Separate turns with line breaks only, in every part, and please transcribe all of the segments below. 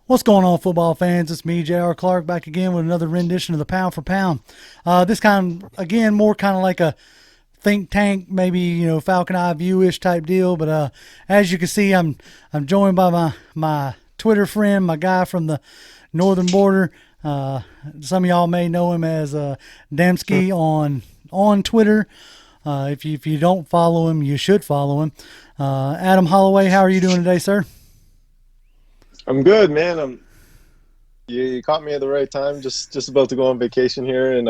What's going on, football fans? It's me, J.R. Clark, back again with another rendition of the Pound for Pound. This kind, again, more kind of like a think tank, maybe Falcon Eye View-ish type deal. But as you can see, I'm joined by my Twitter friend, my guy from the northern border. Some of y'all may know him as Dembski on Twitter. If you don't follow him, you should follow him. Adam Holloway, how are you doing today, sir?
I'm good, man. You caught me at the right time. Just about to go on vacation here, and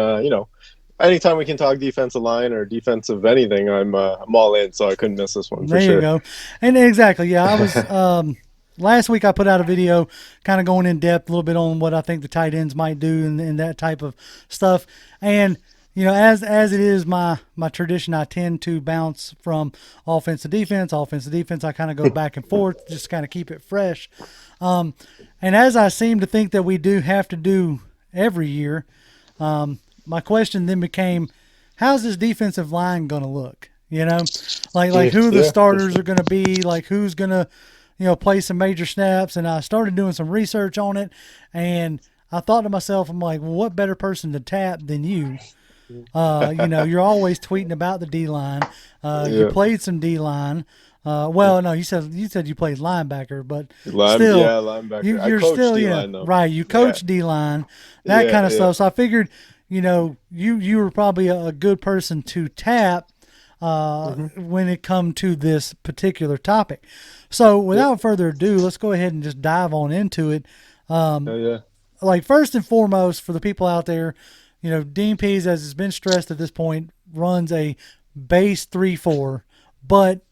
anytime we can talk defensive line or defensive anything, I'm all in. So I couldn't miss this one for
There you
sure.
go. And exactly, yeah, I was last week I put out a video kind of going in depth a little bit on what I think the tight ends might do and that type of stuff. And as it is my tradition, I tend to bounce from offense to defense. Offense to defense, I kind of go back and forth, just kind of keep it fresh. And as I seem to think that we do have to do every year, my question then became, how's this defensive line going to look? Like who the
Yeah, for
starters
sure.
are going to be, like who's going to, play some major snaps. And I started doing some research on it, and I thought to myself, I'm like, well, what better person to tap than you? You're always tweeting about the D line. You
Yeah,
played some D line. Well, no, you said you played linebacker, but still,
linebacker. I
you're
coach
still
D line though.
right. You
Yeah,
coach D line, that
yeah,
kind of
yeah.
stuff. So I figured, you were probably a good person to tap
hmm
when it come to this particular topic. So
Yep.
without further ado, let's go ahead and just dive on into it.
Oh yeah.
Like first and foremost, for the people out there, Dean Pease, as has been stressed at this point, runs a base 3-4, but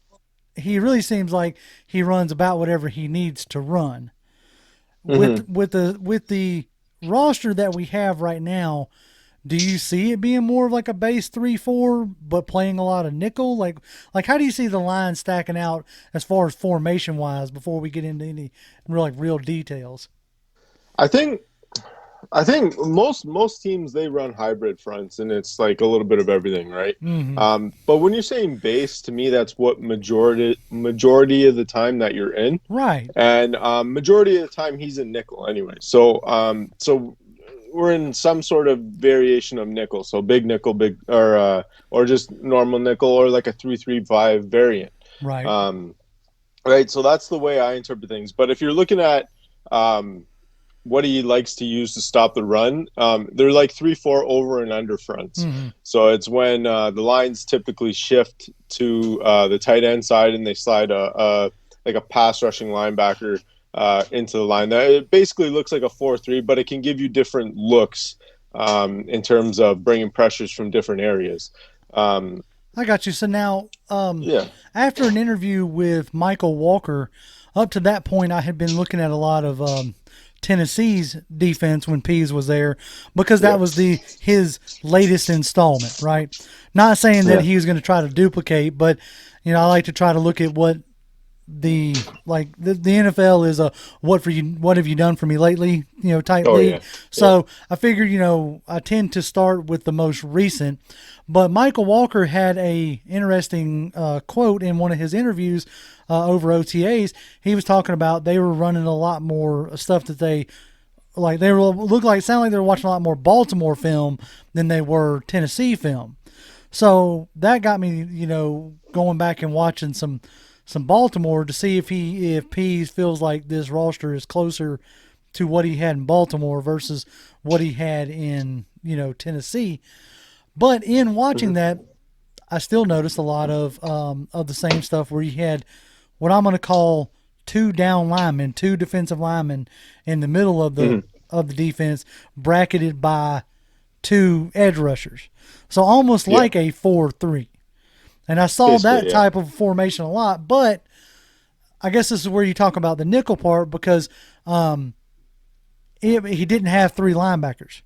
he really seems like he runs about whatever he needs to run.
hmm
With the roster that we have right now, do you see it being more of like a base 3-4, but playing a lot of nickel? Like how do you see the line stacking out as far as formation wise before we get into any real details?
I think I think most teams they run hybrid fronts, and it's like a little bit of everything, right?
Mm-hmm.
But when you're saying base, to me, that's what majority of the time that you're in,
Right.
and majority of the time he's in nickel anyway. So we're in some sort of variation of nickel, so big nickel, big or just normal nickel, or like a 3-3-5 variant.
Right.
Um, right. So that's the way I interpret things. But if you're looking at um, what he likes to use to stop the run. They're like 3-4 over and under fronts.
Mm-hmm.
So it's when the lines typically shift to the tight end side and they slide a like a pass rushing linebacker into the line. That it basically looks like a 4-3, but it can give you different looks in terms of bringing pressures from different areas. Um,
I got you. So now,
yeah,
after an interview with Michael Walker, up to that point, I had been looking at a lot of Tennessee's defense when Pease was there because that
yeah,
was his latest installment, right? Not saying that
yeah.
he was going to try to duplicate, but I like to try to look at what the NFL is a what have you done for me lately, type
Oh yeah,
league.
yeah.
So I figured, I tend to start with the most recent. But Michael Walker had a interesting quote in one of his interviews over OTAs. He was talking about they were running a lot more stuff that they were sound like they were watching a lot more Baltimore film than they were Tennessee film. So that got me, going back and watching some Baltimore to see if Pease feels like this roster is closer to what he had in Baltimore versus what he had in Tennessee. But in watching
hmm
that, I still noticed a lot of the same stuff where you had what I'm going to call two down linemen, two defensive linemen in the middle
hmm
of the defense, bracketed by two edge rushers. So almost
Yeah,
like a 4-3. And I saw
basically,
that
yeah.
type of formation a lot, but I guess this is where you talk about the nickel part because he didn't have three linebackers.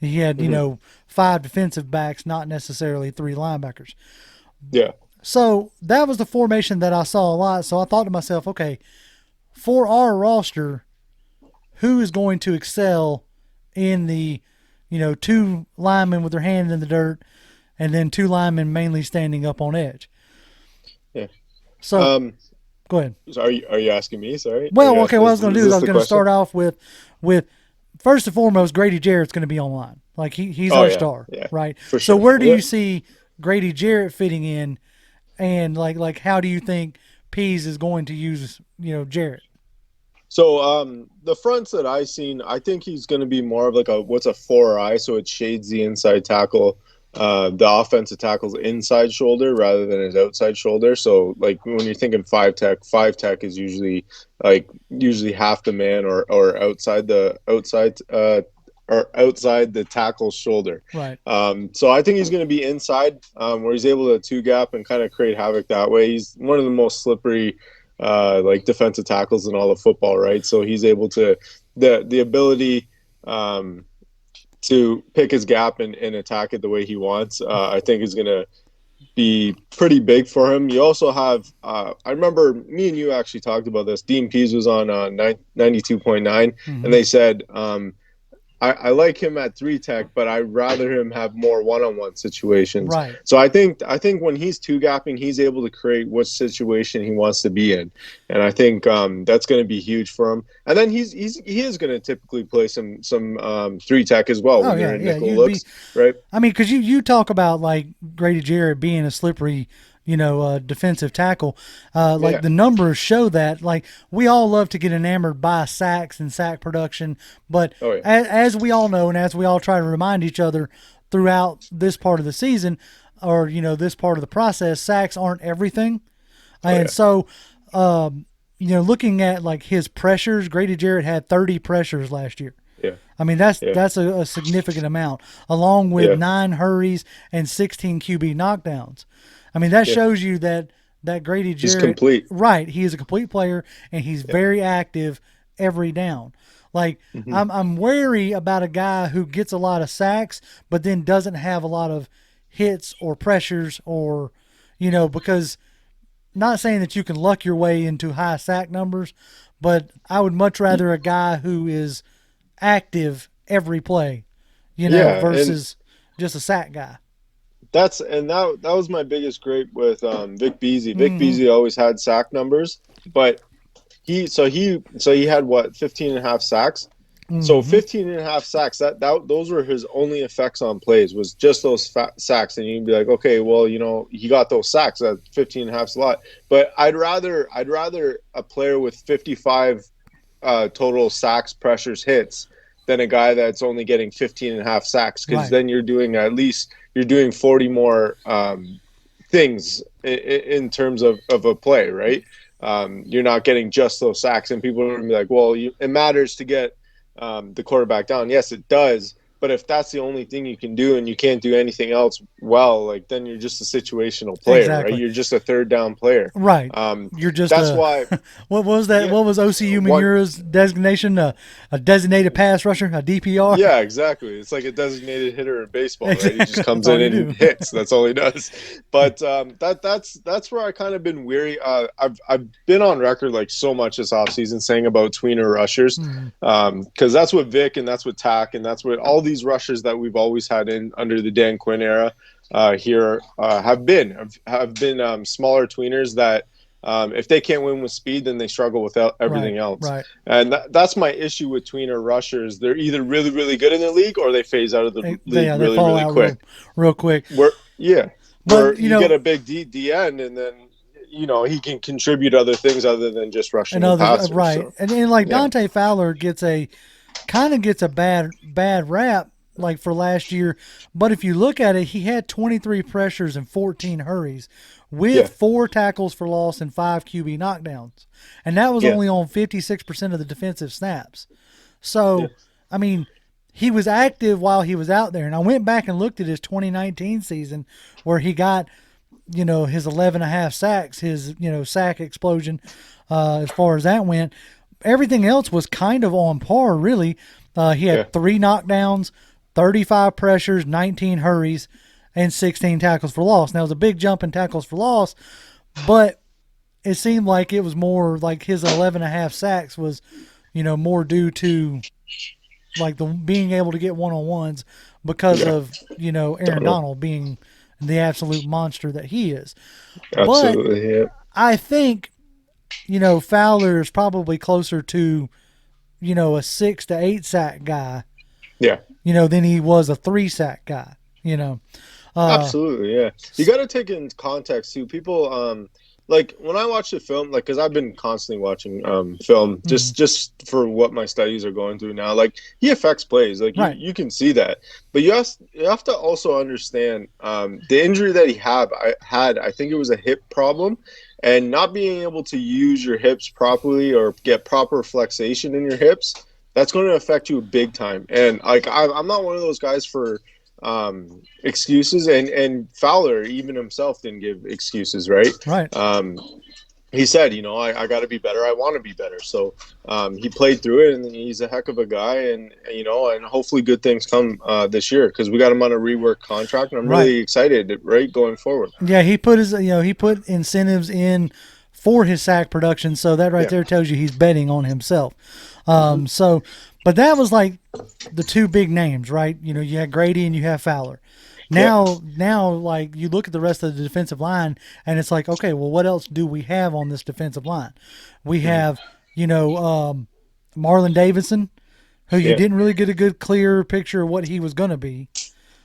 He had,
hmm
five defensive backs, not necessarily three linebackers.
Yeah.
So that was the formation that I saw a lot. So I thought to myself, okay, for our roster, who is going to excel in the, two linemen with their hand in the dirt and then two linemen mainly standing up on edge?
Yeah.
So
Um,
Go ahead.
So are you asking me? Sorry.
Well, okay. What I was going to do is I
this
was
the
going to
question?
start off with first and foremost, Grady Jarrett's going to be online. Like he's
Oh
our
yeah,
star,
yeah,
right?
for
So
sure.
where do
Yeah.
you see Grady Jarrett fitting in, and like how do you think Pease is going to use Jarrett?
So the fronts that I seen, I think he's going to be more of like a what's a 4-eye, so it shades the inside tackle, the offensive tackle's inside shoulder rather than his outside shoulder. So like when you're thinking five tech is usually half the man or outside the tackle's shoulder.
Right.
So I think he's going to be inside, where he's able to two gap and kind of create havoc that way. He's one of the most slippery like defensive tackles in all of football, right? So he's able to the ability to pick his gap and attack it the way he wants. I think is going to be pretty big for him. You also have, I remember me and you actually talked about this. Dean Pease was on 92.9,
Mm-hmm.
and they said, I like him at 3 tech, but I'd rather him have more one-on-one situations.
Right.
So I think when he's two gapping, he's able to create what situation he wants to be in, and I think that's going to be huge for him. And then he is going to typically play some 3 tech as well when they're in nickel looks, right?
I mean, because you talk about like Grady Jarrett being a slippery, defensive tackle. Like the numbers show that. Like we all love to get enamored by sacks and sack production, but as we all know, and as we all try to remind each other throughout this part of the season, or this part of the process, sacks aren't everything. And so, looking at like his pressures, Grady Jarrett had 30 pressures last year.
Yeah.
I mean, that's a significant amount, along with 9 hurries and 16 QB knockdowns. I mean, that shows you that Grady Jarrett,
he's complete.
Right? He is a complete player, and he's very active every down. Like I'm wary about a guy who gets a lot of sacks, but then doesn't have a lot of hits or pressures, or because not saying that you can luck your way into high sack numbers, but I would much rather a guy who is active every play, versus just a sack guy.
That was my biggest gripe with Vic Beasley. Vic Beasley always had sack numbers, but he had what 15 and a half sacks. So 15 and a half sacks, those were his only effects on plays, was just those sacks. And you'd be like, okay, well, he got those sacks. That 15 and a half is a lot. But I'd rather a player with 55 total sacks, pressures, hits than a guy that's only getting 15 and a half sacks, because then you're doing 40 more things in terms of a play, right? You're not getting just those sacks, and people are going to be like, well, it matters to get the quarterback down. Yes, it does. But if that's the only thing you can do and you can't do anything else well, like then you're just a situational player, right? You're just a third down player.
Right. You're just
why.
What was that? What was OCU Manura's designation? A designated pass rusher, a DPR?
Yeah, exactly. It's like a designated hitter in baseball, right? He just comes in and hits. That's all he does. But that's where I kind of been weary. I've been on record like so much this offseason saying about tweener rushers, because that's what Vic and that's what Tack and that's what all these rushers that we've always had in under the Dan Quinn era here have been smaller tweeners that if they can't win with speed, then they struggle with everything else. Right. And that's my issue with tweener rushers. They're either really, really good in the league or they phase out of the league really, really quick.
Real quick.
But you get a big DN and then he can contribute other things other than just rushing and passers.
Right. So, and like Dante Fowler gets a bad rap like for last year, but if you look at it, he had 23 pressures and 14 hurries with 4 tackles for loss and 5 QB knockdowns, and that was only on 56% of the defensive snaps. So I mean, he was active while he was out there, and I went back and looked at his 2019 season where he got his 11.5 sacks, his sack explosion as far as that went. Everything else was kind of on par, really. He had 3 knockdowns, 35 pressures, 19 hurries, and 16 tackles for loss. Now, it was a big jump in tackles for loss, but it seemed like it was more like his 11.5 sacks was, more due to like the being able to get one-on-ones because of, Aaron Donald being the absolute monster that he is.
Absolutely,
but I think Fowler is probably closer to, a 6 to 8 sack guy,
Yeah.
than he was a 3 sack guy,
Absolutely, yeah. You got to take in context too. People, like when I watch the film, like because I've been constantly watching film just for what my studies are going through now. Like he affects plays, like
Right.
you can see that. But you have to also understand the injury that he had. I think it was a hip problem, and not being able to use your hips properly or get proper flexation in your hips. That's going to affect you big time. And like I'm not one of those guys for excuses, and Fowler even himself didn't give excuses, right?
Right.
He said, I got to be better. I want to be better. So he played through it, and he's a heck of a guy, and hopefully good things come this year because we got him on a rework contract, and I'm really excited, right, going forward.
Yeah, he put incentives in for his sack production, so that there tells you he's betting on himself. But that was like the two big names, right? You had Grady and you have Fowler. Now, like you look at the rest of the defensive line, and it's like, okay, well, what else do we have on this defensive line? We have, Marlon Davidson, who you didn't really get a good, clear picture of what he was going to be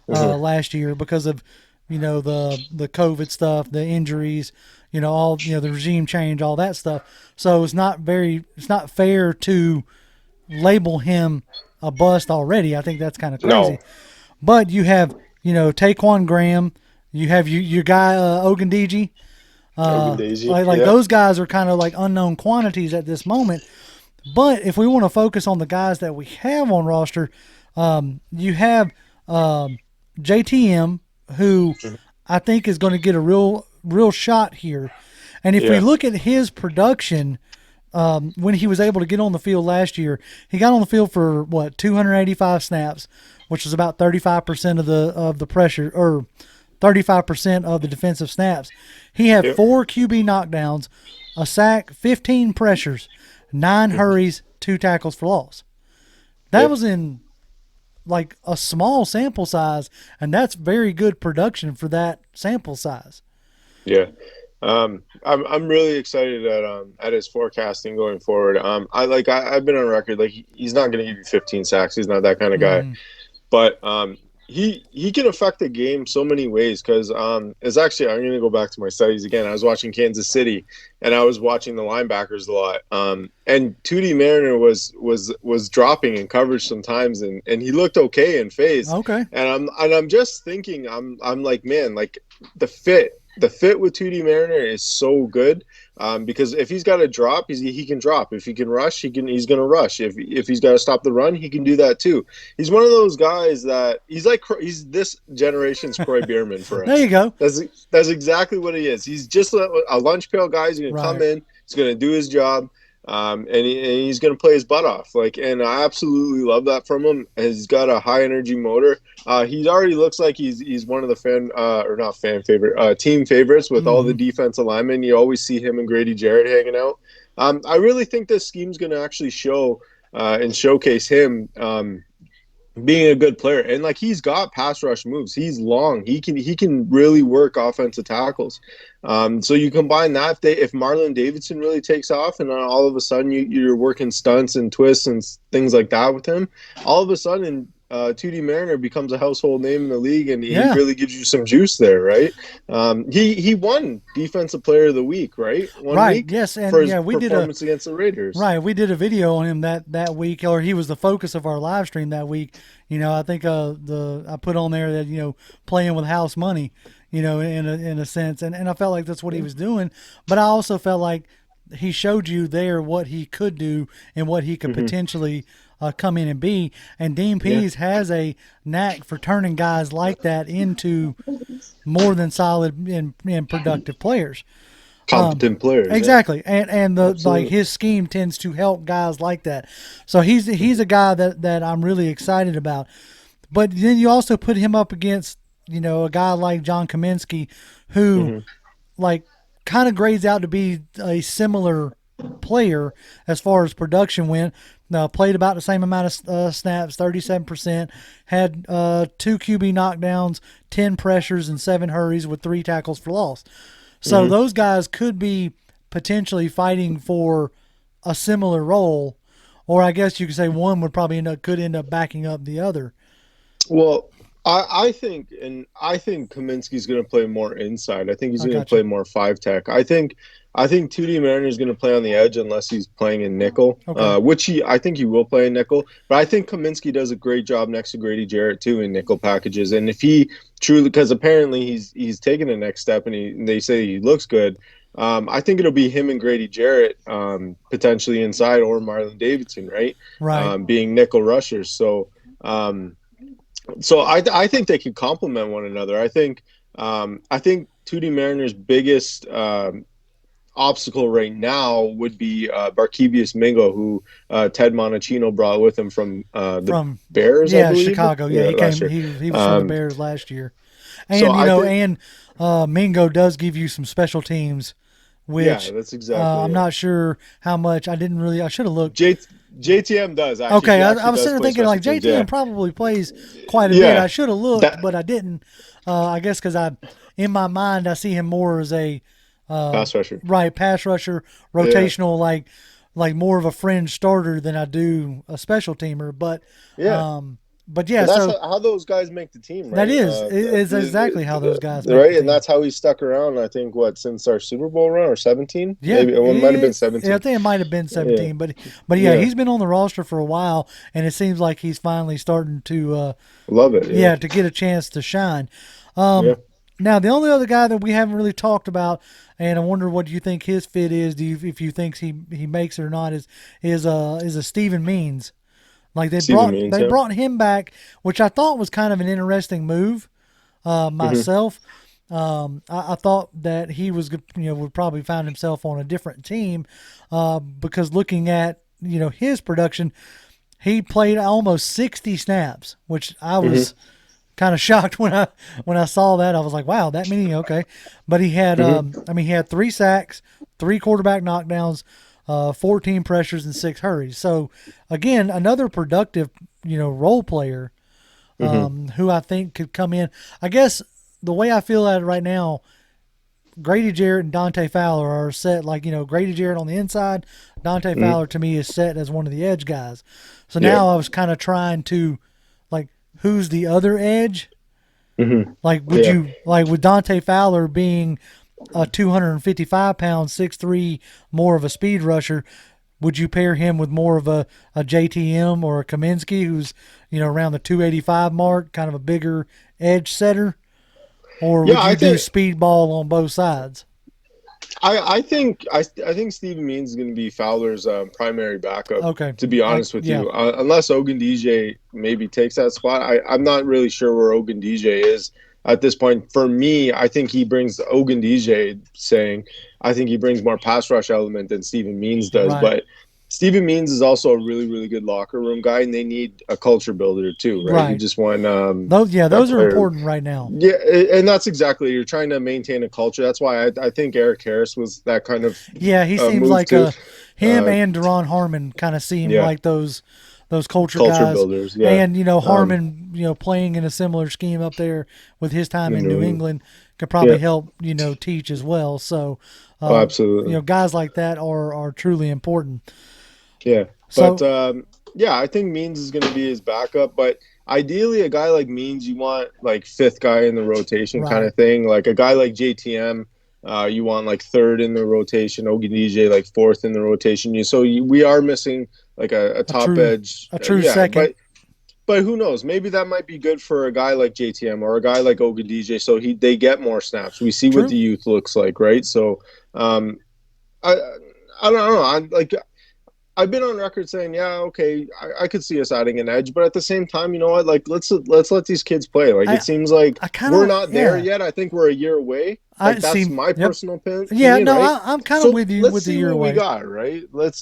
last year because of, the COVID stuff, the injuries, all the regime change, all that stuff. So it's not fair to label him a bust already. I think that's kind of crazy.
No.
But you have, Taquan Graham, you have your guy Ogundeji. Those guys are kind of like unknown quantities at this moment. But if we want to focus on the guys that we have on roster, you have JTM, who I think is going to get a real shot here. And if we look at his production, when he was able to get on the field last year, he got on the field for 285 snaps, which was about 35% of the pressure, or 35% of the defensive snaps. He had 4 QB knockdowns, a sack, 15 pressures, 9 hurries, 2 tackles for loss. That was in like a small sample size, and that's very good production for that sample size.
Yeah. I'm really excited at his forecasting going forward. I've been on record, like he's not going to give you 15 sacks. He's not that kind of guy, but he can affect the game so many ways. Because it's actually, I'm going to go back to my studies again. I was watching Kansas City, and I was watching the linebackers a lot. And Tootie Mariner was dropping in coverage sometimes, and he looked okay in phase.
Okay.
And I'm just thinking, I'm like, man, like the fit with Tootie Mariner is so good because if he's got to drop, he can drop. If he can rush, he's going to rush. If he's got to stop the run, he can do that too. He's one of those guys that he's this generation's Croy Bierman for us.
There you go.
That's exactly what he is. He's just a lunch pail guy. He's going to come in. He's going to do his job. And he's going to play his butt off. And I absolutely love that from him. He's got a high energy motor. He already looks like he's one of the team favorites with all the defensive linemen. You always see him and Grady Jarrett hanging out. I really think this scheme's going to actually show and showcase him being a good player. And he's got pass rush moves. He's long. He can really work offensive tackles. So you combine that if Marlon Davidson really takes off, and all of a sudden you're working stunts and twists and things like that with him, all of a sudden Tootie Mariner becomes a household name in the league, and he really gives you some juice there, right? He won Defensive Player of the Week, right? One week,
yes, and
for his
we did
performance against the Raiders.
Right, we did a video on him that week, or he was the focus of our live stream that week. I think I put on there that playing with house money, in a sense, and I felt like that's what he was doing, but I also felt like he showed you there what he could do and what he could potentially come in and be. And Dean Pease has a knack for turning guys like that into more than solid and productive players.
Competent players.
Exactly. And his scheme tends to help guys like that. So he's a guy that I'm really excited about. But then you also put him up against, a guy like John Kaminsky, who kind of grades out to be a similar player as far as production went. Played about the same amount of snaps, 37%, had 2 QB knockdowns, 10 pressures, and 7 hurries with 3 tackles for loss. So those guys could be potentially fighting for a similar role, or I guess you could say one would probably could end up backing up the other.
Well, I think Kaminsky's going to play more inside. I think he's
I
going to
got you.
play more 5 tech. I think 2D Mariner is going to play on the edge unless he's playing in nickel,
Okay.
which I think he will play in nickel. But I think Kaminsky does a great job next to Grady Jarrett too in nickel packages. And if he truly, because apparently he's taken the next step and they say he looks good. I think it'll be him and Grady Jarrett potentially inside, or Marlon Davidson, right?
Right.
Being nickel rushers. So I think they could complement one another. I think 2D Mariner's biggest obstacle right now would be Barkevius Mingo, who Ted Monachino brought with him from the Bears, I believe.
Chicago. Yeah, he
last
came.
year.
He was from the Bears last year, and
So I think,
Mingo does give you some special teams, which
yeah, that's exactly.
I'm not sure how much. I should have looked.
JTM does actually.
Okay,
He
I
actually
was
does
sitting there
play
thinking like
special teams,
JTM
yeah.
probably plays quite a bit.
Yeah.
I should have looked,
That-
but I didn't. I guess because in my mind, I see him more as a
Pass rusher.
right pass rusher, rotational, like more of a fringe starter than I do a special teamer. But
Yeah.
but yeah,
But that's
so
how those guys make the team, right?
that is exactly how those guys make
right,
the
and
team.
that's how he stuck around. I think since our Super Bowl run, or 17,
Yeah,
maybe it might have been 17.
Yeah, I think it might have been 17, but yeah, he's been on the roster for a while, and it seems like he's finally starting to
Love it. Yeah.
to get a chance to shine.
Yeah.
Now, the only other guy that we haven't really talked about, and I wonder what you think his fit is, if you think he makes it or not, is a Stephen Means. Like they brought him back, which I thought was kind of an interesting move myself. I thought that he was, would probably find himself on a different team because looking at, his production, he played almost 60 snaps, which I was kind of shocked when I saw that. I was like, wow, that many? Okay. But he had, he had 3 sacks, 3 quarterback knockdowns, 14 pressures and 6 hurries. So again, another productive, role player who I think could come in. I guess the way I feel at it right now, Grady Jarrett and Dante Fowler are set like, Grady Jarrett on the inside. Dante Fowler to me is set as one of the edge guys. So now I was kind of trying to like, who's the other edge? Like, would Dante Fowler being a 255-pound, 6'3", more of a speed rusher, would you pair him with more of a JTM or a Kaminsky, who's around the 285 mark, kind of a bigger edge setter, or would you do speed ball on both sides?
I think Stephen Means is going to be Fowler's primary backup.
Okay,
to be honest with you, unless Ogundije maybe takes that spot, I'm not really sure where Ogundije is at this point. For me, I think he brings Ogundije I think he brings more pass rush element than Stephen Means does.
Right.
But Stephen Means is also a really, really good locker room guy, and they need a culture builder too, right? You just want
those are important right now.
Yeah, and that's exactly, you're trying to maintain a culture. That's why I think Eric Harris was that kind of
he seems like him and Deron Harmon kind of seem like those culture guys.
Builders,
and Harmon playing in a similar scheme up there with his time in New England could probably help teach as well. So
absolutely,
guys like that are truly important.
Yeah, but I think Means is going to be his backup. But ideally, a guy like Means, you want like 5th guy in the rotation kind of thing. Like a guy like JTM, you want like 3rd in the rotation. Ogundije like 4th in the rotation. We are missing like a top edge,
a true second.
But who knows? Maybe that might be good for a guy like JTM or a guy like Ogundije, so they get more snaps. We see what the youth looks like, right? So I don't know. I've been on record saying, I could see us adding an edge, but at the same time, you know what? Like, let's let these kids play. Like, it seems like we're not there yet. I think we're a year away. That's my personal opinion.
Yeah, no,
right?
I'm kind of with you with the year away.
Let's see what we got, right? Let's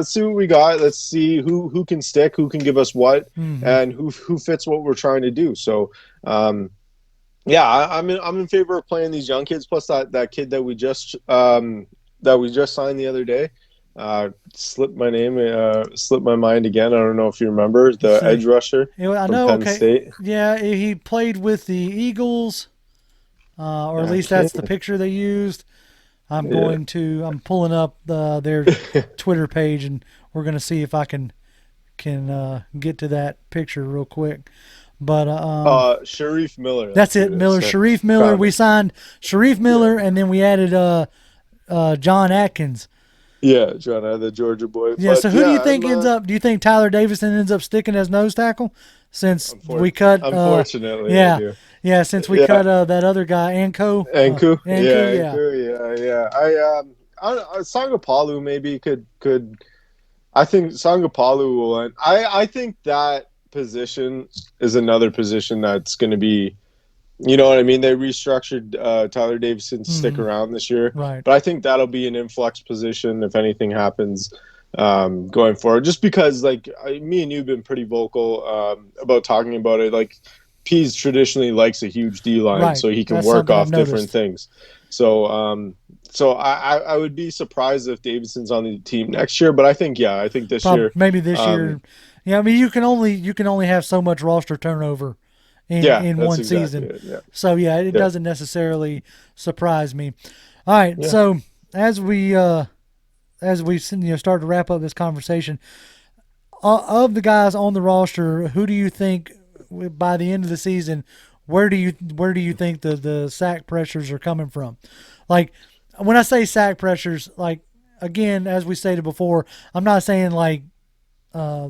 see what we got. Let's see who can stick, who can give us what, and who fits what we're trying to do. So, I'm in favor of playing these young kids. Plus that kid that we just signed the other day. Slipped my mind again. I don't know if you remember the edge rusher.
I know. Penn State. Yeah, he played with the Eagles, or at least that's the picture they used. I'm pulling up their Twitter page, and we're going to see if I can get to that picture real quick. But
Sharif Miller.
that's it, Miller. Sharif Miller. We signed Sharif Miller, and then we added John Atkins.
Yeah, John, the Georgia boy.
Yeah.
But
So who do you think ends up? Do you think Tyler Davison ends up sticking as nose tackle? Since we cut,
unfortunately,
yeah. Since we cut that other guy, Anku.
Yeah. I Sangapalu maybe could. I think Sangapalu will end. I think that position is another position that's going to be. You know what I mean? They restructured Tyler Davison to stick around this year.
Right.
But I think that'll be an influx position if anything happens going forward. Just because, like, me and you have been pretty vocal about talking about it. Like, Pease traditionally likes a huge D-line,
right.
so he can
That's
work off
different
noticed. Things. So I would be surprised if Davidson's on the team next year. But I think this year.
Maybe this year. Yeah, I mean, you can only have so much roster turnover in one season.
Yeah.
So it doesn't necessarily surprise me. All right, so as we start to wrap up this conversation, of the guys on the roster, who do you think by the end of the season, where do you think the sack pressures are coming from? Like, when I say sack pressures, like, again, as we stated before, I'm not saying like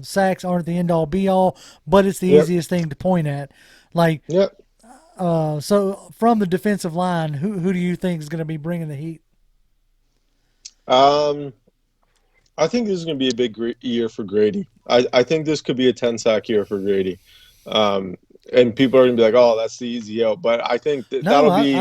sacks aren't the end all be all, but it's the easiest thing to point at. Like, so from the defensive line, who do you think is going to be bringing the heat?
I think this is going to be a big year for Grady. I think this could be a 10-sack year for Grady. And people are going to be like, "Oh, that's the easy out." But I think that'll be.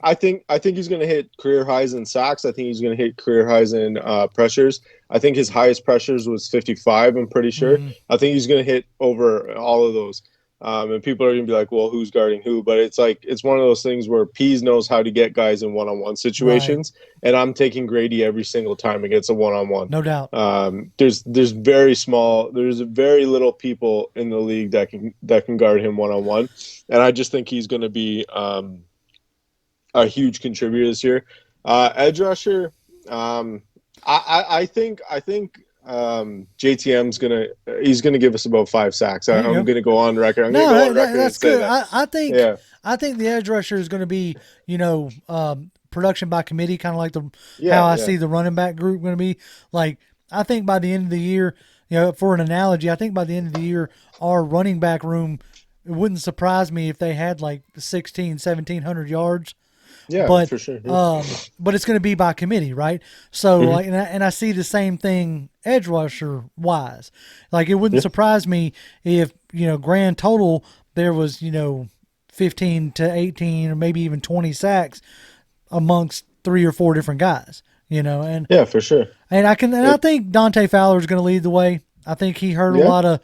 I think he's going to hit career highs in sacks. I think he's going to hit career highs in pressures. I think his highest pressures was 55. I'm pretty sure.
Mm-hmm.
I think he's going to hit over all of those. And people are going to be like, well, who's guarding who? But it's one of those things where Pease knows how to get guys in one-on-one situations. Right. And I'm taking Grady every single time against a one-on-one.
No doubt.
There's very little people in the league that can guard him one-on-one. And I just think he's going to be a huge contributor this year. Edge rusher, I think JTM's gonna give us about 5 sacks. I'm gonna go on record.
That's good. I think the edge rusher is going to be production by committee, kind of like how I see the running back group going to be. Like, I think by the end of the year, for an analogy, I think by the end of the year, our running back room, it wouldn't surprise me if they had like 1,700 yards.
Yeah,
but,
for sure.
But it's going to be by committee, right? So, like, and I see the same thing edge rusher wise. Like, it wouldn't surprise me if grand total there was 15 to 18 or maybe even 20 sacks amongst 3 or 4 different guys. And
yeah, for sure.
And I think Dante Fowler is going to lead the way. I think he heard a lot of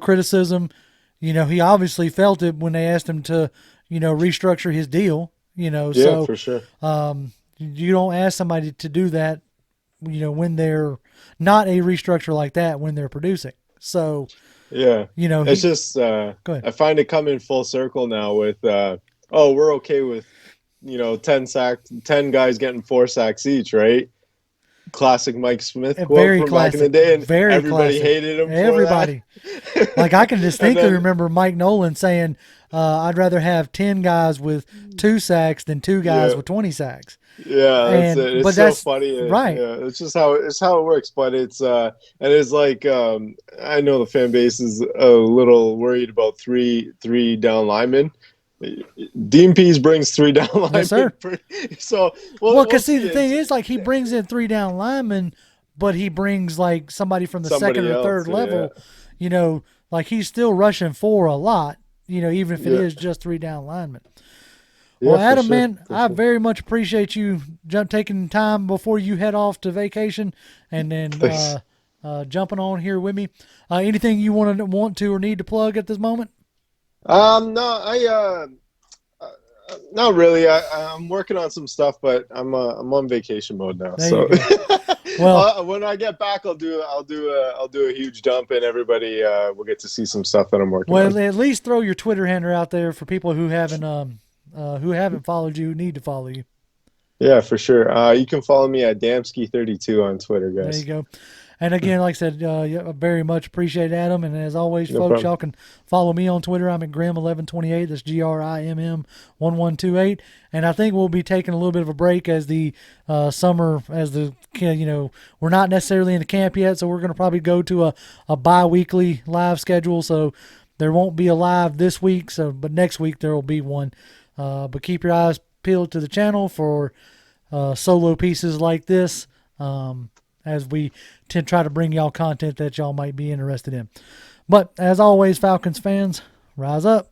criticism. He obviously felt it when they asked him to restructure his deal. So
for sure.
You don't ask somebody to do that, when they're not a restructure like that when they're producing. So,
it's just I find it coming full circle now with we're okay with 10 guys getting 4 sacks each, right? Classic Mike Smith quote from back in the day, and everybody hated him.
Everybody, like, I can distinctly remember Mike Nolan saying, "I'd rather have 10 guys with 2 sacks than 2 guys with 20 sacks."
Yeah, that's it. It's so funny,
right?
Yeah, it's just how it works. But it's and it's like I know the fan base is a little worried about three down linemen. Dean Pease brings 3 down linemen.
Yes, sir.
Because
see, the thing is, like, he brings in 3 down linemen, but he brings like somebody from the second or third level. Like, he's still rushing 4 a lot. Even if it is just 3 down linemen. Well, Adam, man, I very much appreciate you taking time before you head off to vacation, and then jumping on here with me. Anything you want to or need to plug at this moment?
No, not really. I'm working on some stuff, but I'm on vacation mode now. So, well, when I get back, I'll do a huge dump, and everybody will get to see some stuff that I'm working on.
Well, at least throw your Twitter handle out there for people who haven't followed you, who need to follow you.
Yeah, for sure. You can follow me at Damsky32 on Twitter,
There you
guys.
go. And again, like I said, yeah, I very much appreciate Adam. And as always,
No
folks,
problem.
y'all can follow me on Twitter. I'm at Grim1128. That's GRIMM1128. And I think we'll be taking a little bit of a break as the summer, as the, we're not necessarily in the camp yet. So we're going to probably go to a bi-weekly live schedule. So there won't be a live this week. But next week there will be one. But keep your eyes peeled to the channel for solo pieces like this. As we try to bring y'all content that y'all might be interested in. But as always, Falcons fans, rise up.